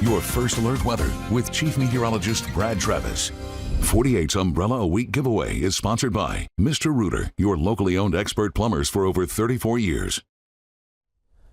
Your first alert weather with Chief Meteorologist Brad Travis. 48's Umbrella a Week giveaway is sponsored by Mr. Rooter, your locally owned expert plumbers for over 34 years.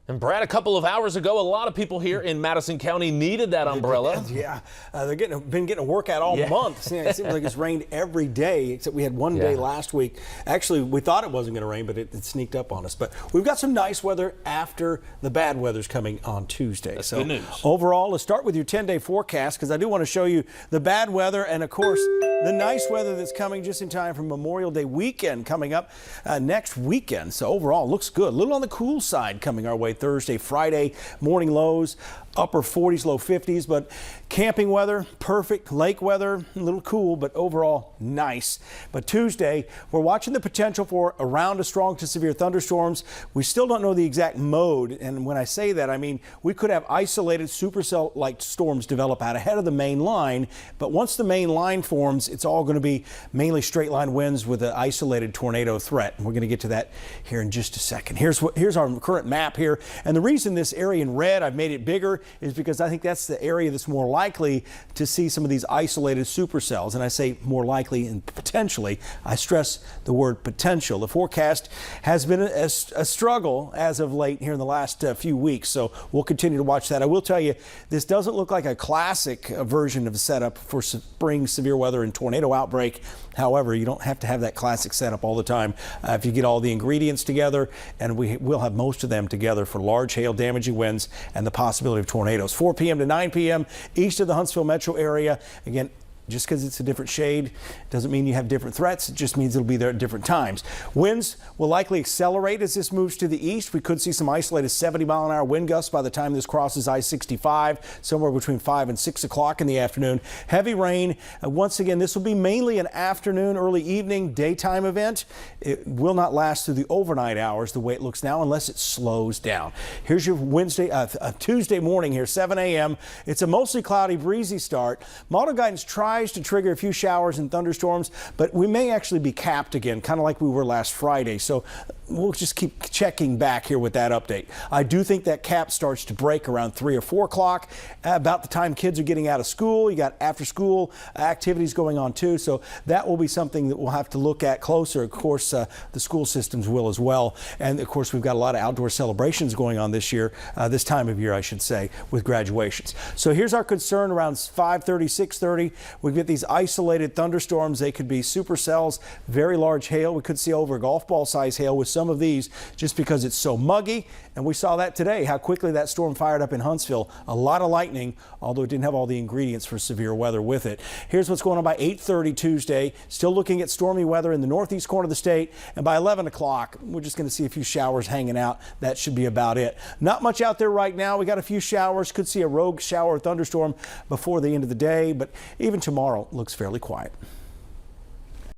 And Brad, a couple of hours ago, a lot of people here in Madison County needed that umbrella. Yeah, they've been getting a workout all month. It seems like it's rained every day, except we had one day last week. Actually, we thought it wasn't going to rain, but it sneaked up on us. But we've got some nice weather after the bad weather's coming on Tuesday. That's good news. Overall, let's start with your 10-day forecast, because I do want to show you the bad weather and, of course, the nice weather that's coming just in time for Memorial Day weekend coming up next weekend. So overall, looks good. A little on the cool side coming our way Thursday, Friday, morning lows, upper 40s, low 50s, but camping weather, perfect. Lake weather, a little cool, but overall nice. But Tuesday, we're watching the potential for a round of strong to severe thunderstorms. We still don't know the exact mode, and when I say that, I mean we could have isolated supercell-like storms develop out ahead of the main line, but once the main line forms, it's all going to be mainly straight line winds with an isolated tornado threat. And we're going to get to that here in just a second. Here's our current map here, and the reason this area in red, I've made it bigger, is because I think that's the area that's more likely to see some of these isolated supercells. And I say more likely and potentially. I stress the word potential. The forecast has been a struggle as of late here in the last few weeks, so we'll continue to watch that. I will tell you, this doesn't look like a classic version of a setup for spring severe weather and tornado outbreak. However, you don't have to have that classic setup all the time. If you get all the ingredients together, and we will have most of them together for large hail, damaging winds, and the possibility of tornadoes. 4 p.m. to 9 p.m. east of the Huntsville metro area. Again, just because it's a different shade doesn't mean you have different threats. It just means it'll be there at different times. Winds will likely accelerate as this moves to the east. We could see some isolated 70-mile-an-hour wind gusts by the time this crosses I-65, somewhere between 5 and 6 o'clock in the afternoon. Heavy rain. Once again, this will be mainly an afternoon, early evening, daytime event. It will not last through the overnight hours the way it looks now unless it slows down. Here's your Tuesday morning here, 7 a.m. It's a mostly cloudy, breezy start. Model guidance tries to trigger a few showers and thunderstorms, but we may actually be capped again, kind of like we were last Friday. So we'll just keep checking back here with that update. I do think that cap starts to break around 3 or 4 o'clock, about the time kids are getting out of school. You got after school activities going on too, so that will be something that we'll have to look at closer. Of course, the school systems will as well, and of course we've got a lot of outdoor celebrations going on this year, this time of year I should say, with graduations. So here's our concern around 5:30, 6:30. We get these isolated thunderstorms. They could be supercells, very large hail. We could see over golf ball size hail with some of these just because it's so muggy. And we saw that today, how quickly that storm fired up in Huntsville. A lot of lightning, although it didn't have all the ingredients for severe weather with it. Here's what's going on by 8:30 Tuesday. Still looking at stormy weather in the northeast corner of the state. And by 11 o'clock, we're just going to see a few showers hanging out. That should be about it. Not much out there right now. We got a few showers. Could see a rogue shower or thunderstorm before the end of the day. But even tomorrow looks fairly quiet.